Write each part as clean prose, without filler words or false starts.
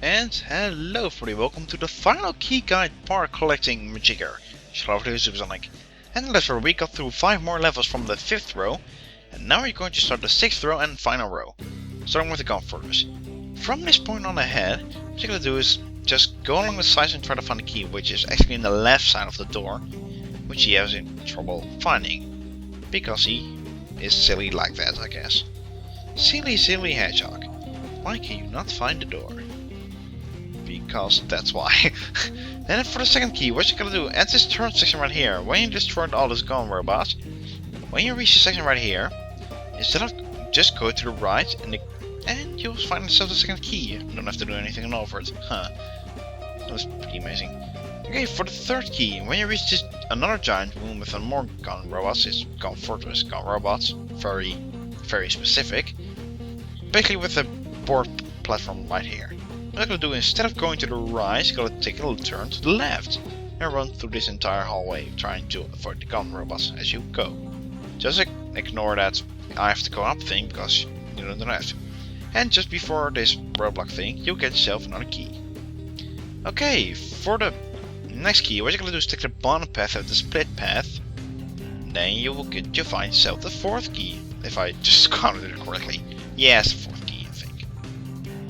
And hello everybody, welcome to the final key guide part collecting Majigger. Hello, Zupersonic. And last we got through 5 more levels from the 5th row, and now we're going to start the 6th row and final row. Starting with the gun first. From this point on ahead, what you're gonna do is just go along the sides and try to find the key, which is actually in the left side of the door, which he has in trouble finding, because he is silly like that, I guess. Silly Hedgehog. Why can you not find the door? Because that's why. Then for the second key, what you're gonna do at this turn section right here, when you destroyed all those gun robots, when you reach the section right here, instead of just go to the right and you'll find yourself the second key. You don't have to do anything over it. Huh. That was pretty amazing. Okay, for the third key, when you reach this another giant room with more gun robots, it's gun fortress gun robots, very specific. Basically with a board platform right here. What I'm gonna do, instead of going to the right, I'm gonna take a little turn to the left and run through this entire hallway, trying to avoid the gun robots as you go. Just ignore that I have to go up thing, because you don't have to. And just before this roadblock thing, you'll get yourself another key. Okay, for the next key, what you're gonna do is take the bottom path of the split path. Then you will find yourself the fourth key, if I just counted it correctly. Yes, fourth key, I think.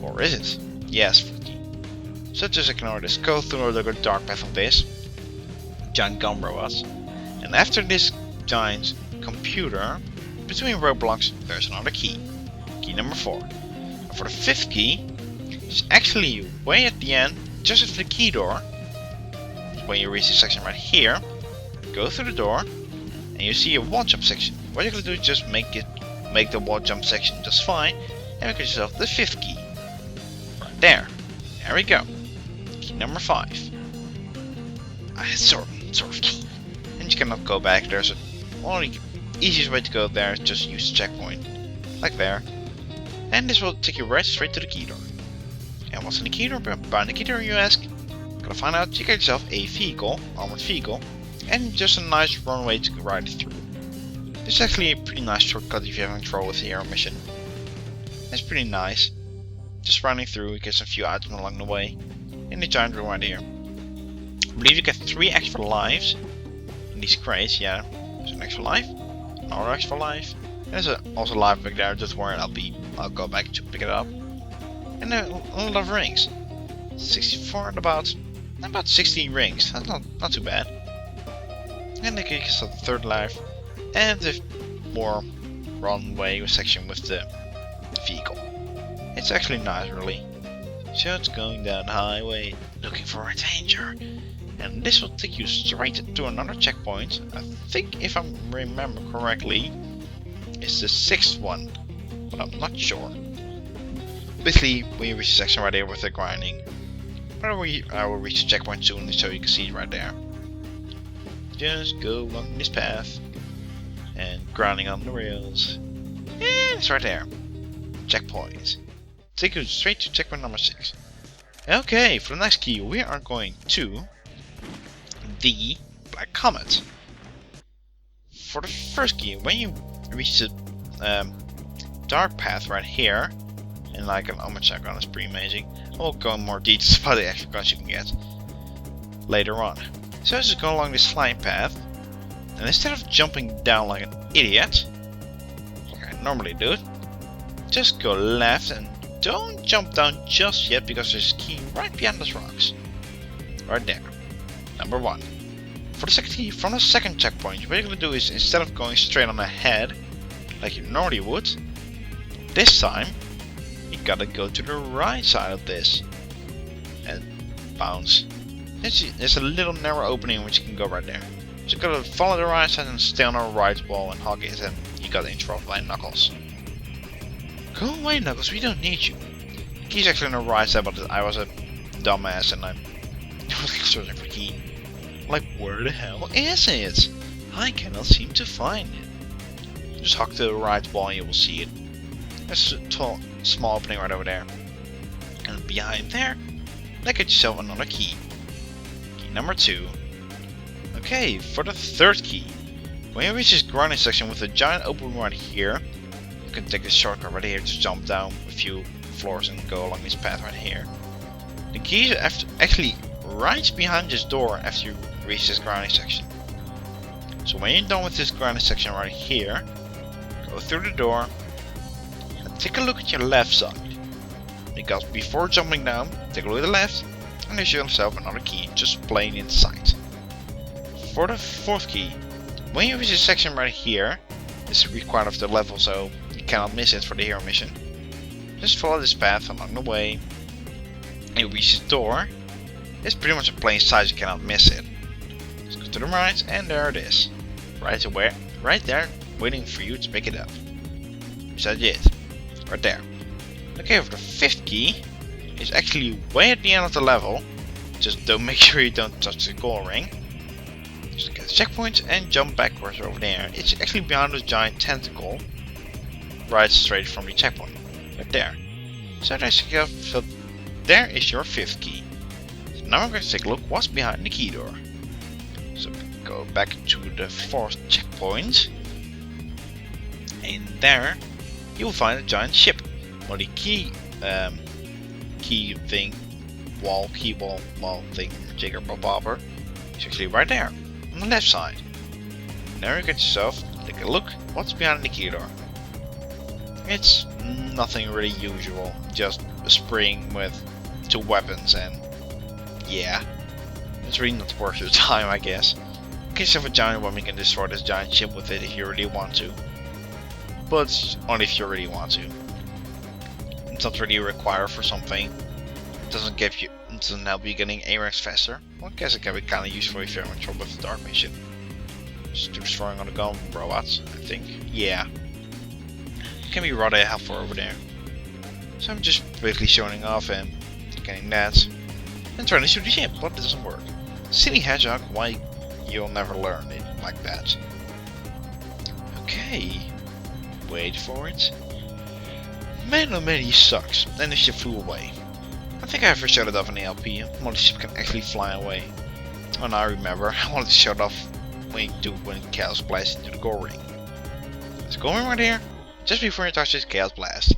Or is it? Yes, 14. So just ignore this, go through the dark path of this giant gun robots, and after this giant computer, between roadblocks, there's another key. Key number 4. And for the fifth key, it's actually way at the end, just after the key door. When you reach this section right here, go through the door, and you see a wall jump section. What you're gonna do is just make the wall jump section just fine, and make yourself the fifth key. There we go. Key number 5. Sort of key. And you cannot go back. There's only easiest way to go there is just use the checkpoint, like there. And this will take you right straight to the key door. And what's in the key door? Behind the key door, you ask? Gotta find out. You get yourself a vehicle, armored vehicle, and just a nice runway to ride through. This is actually a pretty nice shortcut if you're having trouble with the air mission. It's pretty nice. Just running through, you get a few items along the way. In the giant room right here. I believe you get 3 extra lives in these crates, yeah. There's an extra life, another extra life. And there's also a life back there, just where I'll go back to pick it up. And a lot of rings. 64 and about 60 rings. That's not too bad. And then you get the third life. And the more runway section with the vehicle. It's actually nice, really. Just going down the highway, looking for a danger. And this will take you straight to another checkpoint. I think, if I remember correctly, it's the 6th one, but I'm not sure. Basically, when you reach the section right there with the grinding, I will reach the checkpoint soon, so you can see it right there. Just go along this path, and grinding on the rails. And it's right there. Checkpoint. Take you straight to checkpoint number 6. Okay, for the next key we are going to the Black Comet. For the first key, when you reach the dark path right here, and like an Omen shotgun, is pretty amazing. I will go in more details about the extra guns you can get later on. So just go along this slime path, and instead of jumping down like an idiot, like I normally do, just go left and don't jump down just yet, because there's a key right behind those rocks. Right there. Number 1. For the second key, from the second checkpoint, what you're gonna do is, instead of going straight on ahead, like you normally would, this time, you gotta go to the right side of this. And bounce. There's a little narrow opening which you can go right there. So you gotta follow the right side and stay on the right wall and hug it, and you got interrupted by Knuckles. Go away, Knuckles, we don't need you. The key's actually on the right side, but I was a dumbass and I was searching for the key. Like, where the hell is it? I cannot seem to find it. Just hug to the right wall and you will see it. There's a small opening right over there. And behind there, get yourself another key. Key number 2. Okay, for the third key. When you reach this grinding section with a giant open right here, you can take a shortcut right here, just jump down a few floors and go along this path right here. The key is actually right behind this door after you reach this grounding section. So when you're done with this grounding section right here, go through the door and take a look at your left side. Because before jumping down, take a look at the left and there's yourself another key just plain inside. For the fourth key, when you reach this section right here, this is required of the level so you cannot miss it for the hero mission. Just follow this path along the way. You reach this door. It's pretty much a plain sight, you cannot miss it. Just go to the right and there it is. Right there, waiting for you to pick it up. Is that it? Right there. Okay, for the fifth key, it's actually way at the end of the level. Just don't make sure you don't touch the goal ring. Just get the checkpoint and jump backwards over there. It's actually behind this giant tentacle. Right straight from the checkpoint. Right there. So there is your fifth key. So now we're going to take a look what's behind the key door. So go back to the fourth checkpoint. And there you will find a giant ship. Well, the key wall thing, jigger bobber, is actually right there on the left side. Now you get yourself take a look what's behind the key door. It's nothing really usual, just a spring with 2 weapons and yeah, it's really not worth your time, I guess. In case you have a giant weapon, you can destroy this giant ship with it if you really want to, but only if you really want to. It's not really required for something. It doesn't help you getting A ranks faster. Well, I guess it can be kinda useful if you're in trouble with the dark mission. Just destroying on the gun robots, I think. Yeah. It can be rather helpful over there. So I'm just basically showing off and getting that. And trying to shoot the ship, but it doesn't work. Silly Hedgehog, why you'll never learn it like that. Okay. Wait for it. Man, oh man, he sucks. Then the ship flew away. I think I ever showed it off in the LP. Well, the ship can actually fly away. Oh, now I remember. I wanted to show it off when Chaos Blast into the goal ring. Let's go in right here. Just before you touch this Chaos Blast.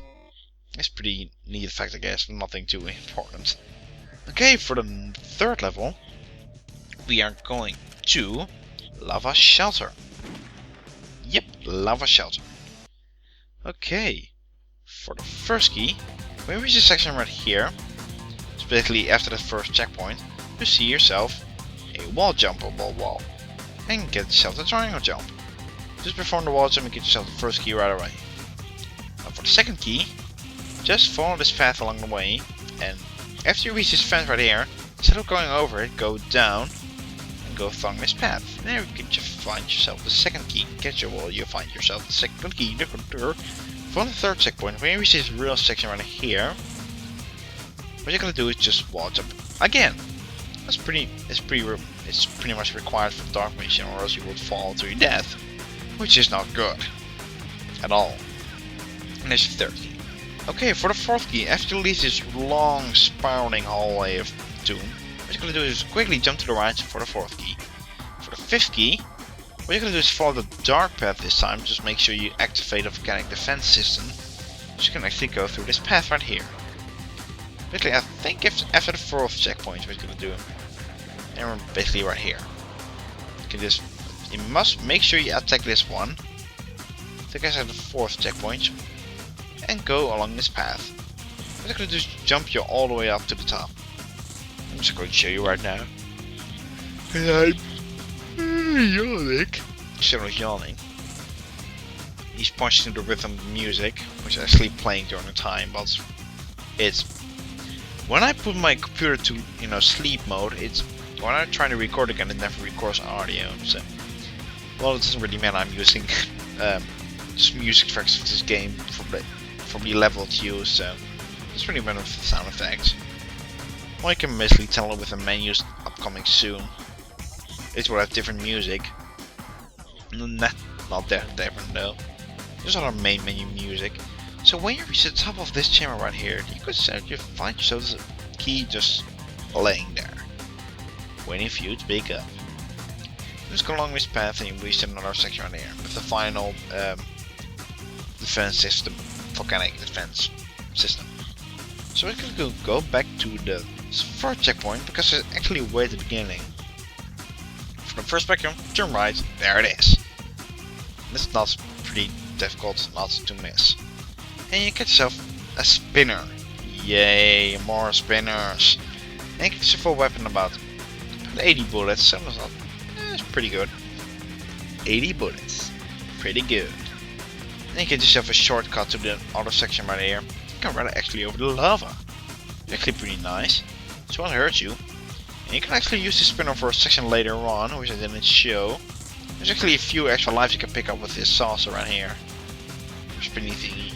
It's pretty neat effect, I guess. Nothing too important. Okay, for the third level, we are going to Lava Shelter. Yep, Lava Shelter. Okay. For the first key, when we reach this section right here, it's basically after the first checkpoint, you see yourself a wall jump on the wall. And get yourself the triangle jump. Just perform the wall jump and get yourself the first key right away. Now for the second key, just follow this path along the way, and after you reach this fence right here, instead of going over it, go down and go along this path. And there you can just find yourself the second key. Get your wall, you find yourself the second key. For the third checkpoint, when you reach this real section right here, what you're gonna do is just wall jump again. It's pretty much required for the dark mission, or else you would fall to your death, which is not good at all. And there's the third key. Okay, for the fourth key, after you leave this long spiraling hallway of doom, what you're gonna do is quickly jump to the right for the fourth key. For the fifth key, what you're gonna do is follow the dark path this time. Just make sure you activate the volcanic defense system, so you can actually go through this path right here. Basically, I think after the fourth checkpoint, what you're gonna do, and we're basically right here. You must make sure you attack this one. I think I said the fourth checkpoint, and go along this path. What you're gonna do is jump you all the way up to the top. I'm just going to show you right now. And I'm yawning. Shadow's yawning. He's punching the rhythm of the music, which is actually playing during the time, but it's when I put my computer to sleep mode, it's when I try to record again, it never records audio. So, well, it doesn't really matter. I'm using just music tracks of this game from the level it's used, so it's really better with the sound effects. Well, you can basically tell it with the menus upcoming soon. It will have different music. Not that different though. There's other main menu music. So when you reach the top of this chamber right here, you could say you find yourself the key just laying there, waiting for you to pick up. Just go along this path and you reach another section right here with the final defense system, volcanic defense system. So we can go back to the for a checkpoint because it's actually way at the beginning. For the first spectrum, turn right, there it is. This is not pretty difficult not to miss. And you get yourself a spinner. Yay, more spinners. And you get yourself a weapon about 80 bullets, so that's not, it's pretty good. 80 bullets, pretty good. And you get yourself a shortcut to the other section right here. You can run actually over the lava. It's actually pretty nice, so it won't hurt you. And you can actually use the spinner for a section later on, which I didn't show. There's actually a few extra lives you can pick up with this saucer around here. Spinny thingy.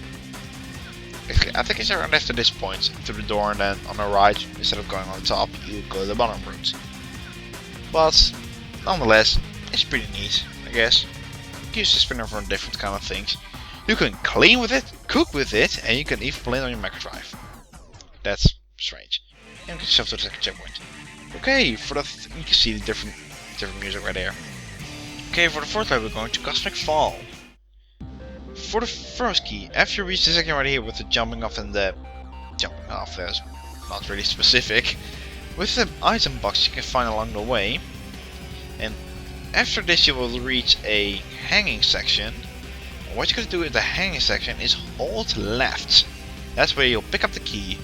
Actually, I think it's around after this point, to the door, and then on the right, instead of going on the top, you go the bottom route. But nonetheless, it's pretty neat, I guess. You can use the spinner for different kind of things. You can clean with it, cook with it, and you can even play it on your Mega Drive. That's strange. And get yourself to the second checkpoint. Okay, for the you can see the different music right there. Okay, for the fourth level we're going to Cosmic Fall. For the first key, after you reach the second right here with the jumping off and the that's not really specific. With the item box you can find along the way. And after this you will reach a hanging section. What you're going to do in the hanging section is hold left. That's where you'll pick up the key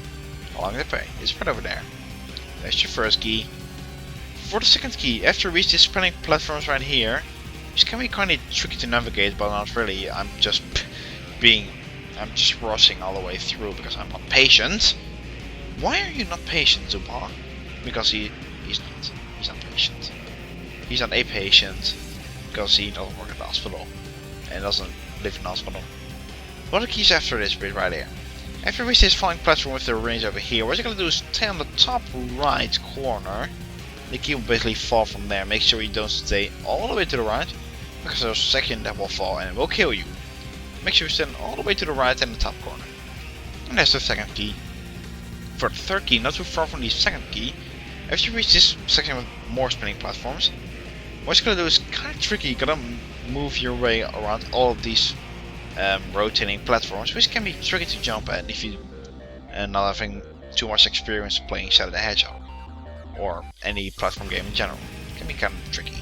along the way. It's right over there. That's your first key. For the second key, after you reach these spinning platforms right here, which can be kind of tricky to navigate, but not really. I'm just rushing all the way through because I'm not patient. Why are you not patient, Zupa? Because he's not patient. He's not a patient because he doesn't work at the hospital and doesn't live in the hospital. What are the keys after this bit right here? After you reach this falling platform with the range over here, what you're gonna do is stay on the top right corner. The key will basically fall from there. Make sure you don't stay all the way to the right, because there's a section that will fall and it will kill you. Make sure you stand all the way to the right in the top corner. And that's the second key. For the third key, not too far from the second key, after you reach this section with more spinning platforms, what you're gonna do is kind of tricky. You're gonna move your way around all of these rotating platforms, which can be tricky to jump at if you not having too much experience playing Shadow the Hedgehog or any platform game in general. It can be kind of tricky.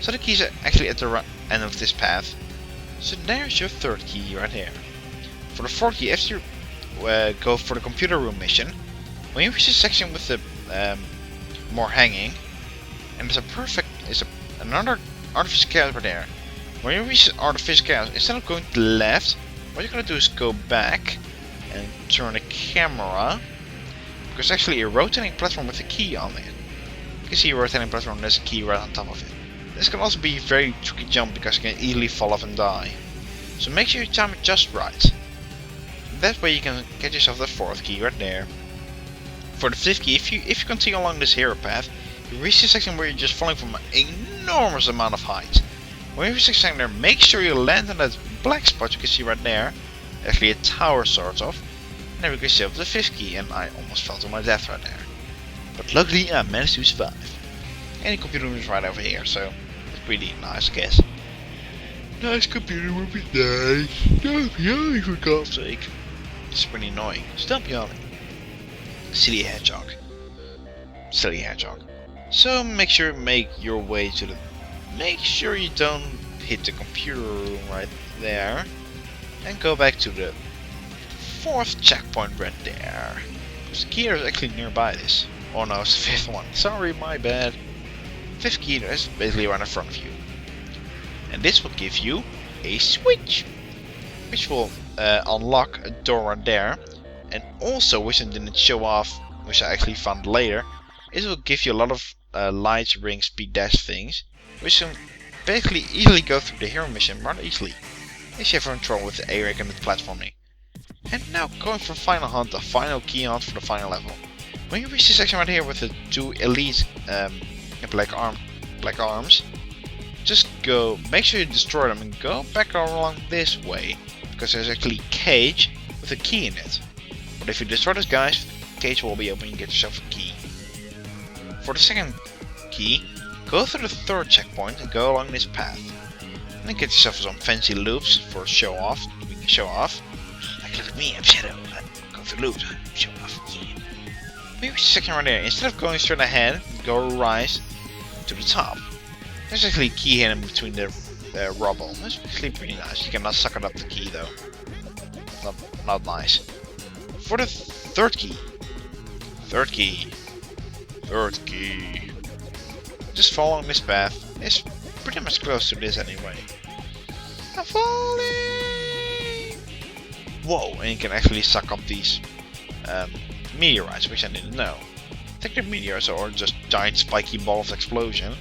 So the keys are actually at the end of this path. So there's your third key right here. For the fourth key, after you go for the computer room mission, when you reach this section with the more hanging, and there's another artificial chaos right there. When you reach the artificial chaos, instead of going to the left, what you're gonna do is go back and turn the camera. Because it's actually a rotating platform with a key on it. You can see a rotating platform, there's a key right on top of it. This can also be a very tricky jump because you can easily fall off and die. So make sure you time it just right. That way you can get yourself the fourth key right there. For the fifth key, if you continue along this hero path, you reach the section where you're just falling from an enormous amount of height. When you reach the section there, make sure you land on that black spot you can see right there. Actually a tower sort of. And then we can save the fifth key, and I almost fell to my death right there. But luckily I managed to survive. And the computer room is right over here, so it's pretty nice, I guess. Nice computer room is nice. Stop yelling for God's sake. It's pretty annoying. Stop yelling. Silly hedgehog. Silly hedgehog. So make sure you make your way to the... Make sure you don't hit the computer room right there. And go back to the fourth checkpoint right there. Because the key is actually nearby this. Oh no, it's the fifth one. Sorry, my bad. Fifth key is basically right in front of you. And this will give you a switch. Which will unlock a door right there. And also, which I didn't show off, which I actually found later, it will give you a lot of lights, rings, speed dash things. Which can basically easily go through the hero mission rather easily. If you have having trouble with the A-rig and the platforming. And now going for final hunt, the final key hunt for the final level. When you reach this section right here with the two elite black arms, just go, make sure you destroy them and go back along this way. Because there's actually a cage with a key in it. But if you destroy those guys, the cage will be open and you get yourself a key. For the second key, go through the third checkpoint and go along this path. And then get yourself some fancy loops for show off. We can show off. Like look at me, I'm Shadow. I go through loops, I show off. Yeah. maybe section right there. Instead of going straight ahead, go rise to the top. There's actually a key hidden between the rubble. That's actually pretty nice. You cannot suck it up the key though. Not nice. For the third key. Third key. Just following this path. It's pretty much close to this anyway. I'm falling! Whoa, and you can actually suck up these meteorites, which I didn't know. I think they're meteors or just giant spiky balls of explosion.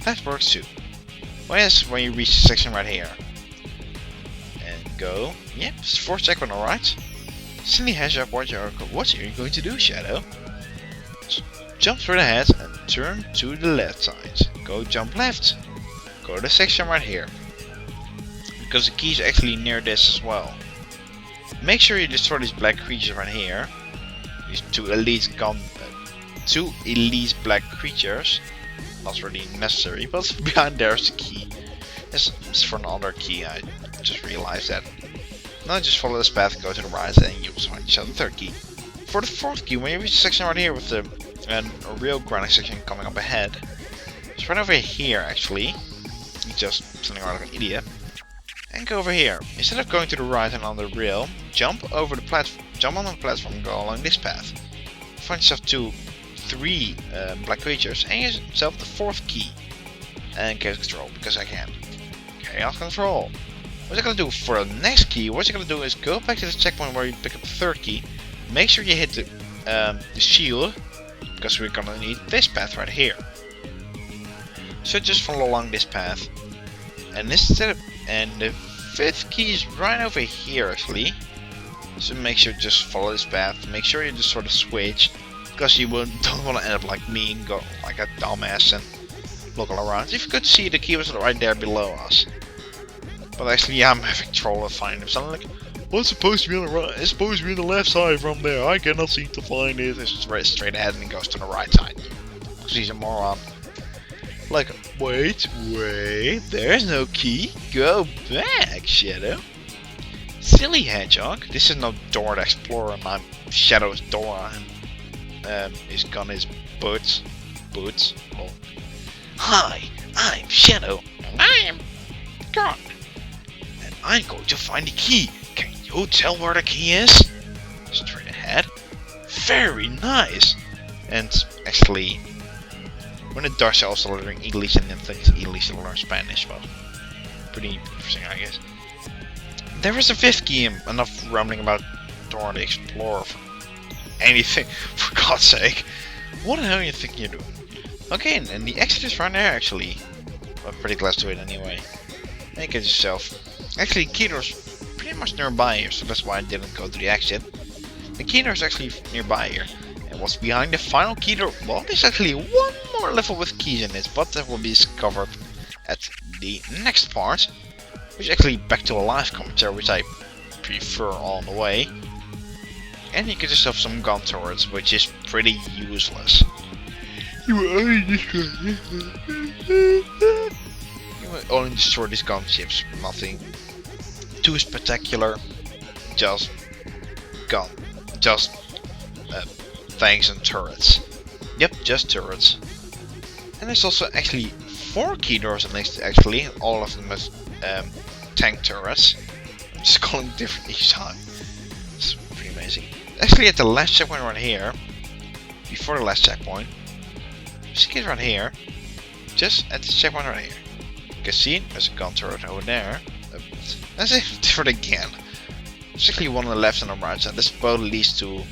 That works too. Well, yes, when you reach the section right here. And go. Yep, it's 4th checkpoint, alright. Silly Hedgehog, what are you going to do, Shadow? Jump straight ahead and turn to the left side. Go jump left. Go to the section right here. Because the key is actually near this as well. Make sure you destroy these black creatures right here. These two elite black creatures. Not really necessary, but behind there's the key. This is for another key, I just realized that. Now just follow this path, go to the right, and you'll find yourself the 3rd key. For the 4th key, when you reach the section right here with the a real grinding section coming up ahead, it's right over here actually. You just standing around like an idiot. And go over here. Instead of going to the right and on the rail, jump over the platform. Jump on the platform and go along this path. Find yourself 3 black creatures and yourself the 4th key. And chaos control, because I can. Chaos control. What you're gonna do for the next key, what you're gonna do is go back to the checkpoint where you pick up the 3rd key. Make sure you hit the shield, because we're gonna need this path right here. So just follow along this path. And the 5th key is right over here actually. So make sure just follow this path. Make sure you just sort of switch, because you don't want to end up like me and go like a dumbass and look all around. If you could see, the key was right there below us. But actually, yeah, I'm having trouble finding it. So I'm like, well, it's supposed to be on the right. It's supposed to be on the left side from there. I cannot seem to find it. It's just right straight ahead and it goes to the right side. Because he's a moron. Like, wait, there's no key. Go back, Shadow. Silly Hedgehog. This is no Dora the Explorer, and I'm Shadow's Dora, and his gun is boots. Oh. Hi, I'm Shadow, and I am gone. And I'm going to find the key. Can you tell where the key is? Straight ahead. Very nice. And actually, when it does, also learning English and then thinks English to learn Spanish. Well, pretty interesting, I guess. There is a 5th key. Enough rambling about Dora the Explorer for anything, for God's sake. What the hell are you thinking you're doing? Okay, and the exit is right there actually. I'm pretty close to it anyway. And you get yourself. Actually, key door's pretty much nearby here, so that's why I didn't go to the exit. The key door is actually nearby here. And what's behind the final key door? Well, there's actually one more level with keys in it, but that will be discovered at the next part. Which is actually back to a live commentary, which I prefer all the way. And you get yourself some gun turrets, which is pretty useless. You will only destroy these gunships, nothing too spectacular. Just tanks and turrets. Yep, just turrets. And there's also actually 4 key doors in this actually, all of them with tank turrets. I'm just calling them different each time. It's pretty amazing. Actually at the last checkpoint right here, before the last checkpoint, just get right here, just at the checkpoint right here. You can see there's a gun turret over there. That's it, different again. There's actually one on the left and on the right side. This both leads to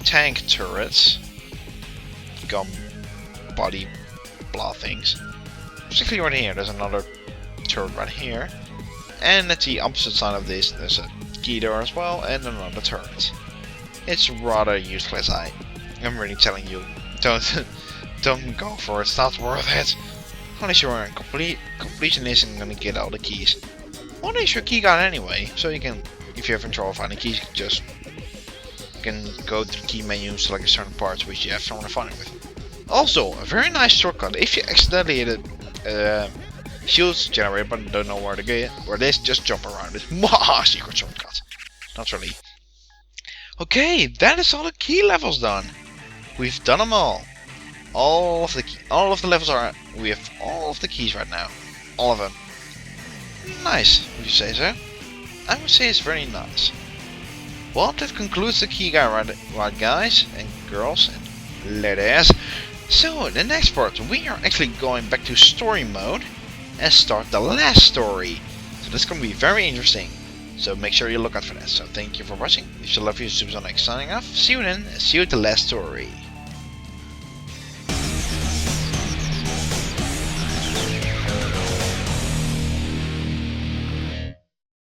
tank turrets. Gun body blah things. Particularly right here, there's another turret right here. And at the opposite side of this, there's a key door as well, and another turret. It's rather useless, I'm really telling you, don't go for it, it's not worth it. Unless you're a completionist and gonna get all the keys. Well, there's your key guard anyway, so you can, if you're having trouble finding keys, you can go to the key menu, select a certain parts which you have trouble finding with. Also, a very nice shortcut. If you accidentally hit a shields generator but don't know where to get, where it is, just jump around it. Mwah! Secret shortcut. Not really. Okay, that is all the key levels done. We've done them all. All of the levels are. We have all of the keys right now. All of them. Nice, would you say so? I would say it's very nice. Well, that concludes the key guide, right guys and girls and ladies. So, in the next part, we are actually going back to story mode and start the last story. So that's going to be very interesting. So make sure you look out for that. So thank you for watching. If you love you, Zupersonic signing off. See you then, and see you at the last story.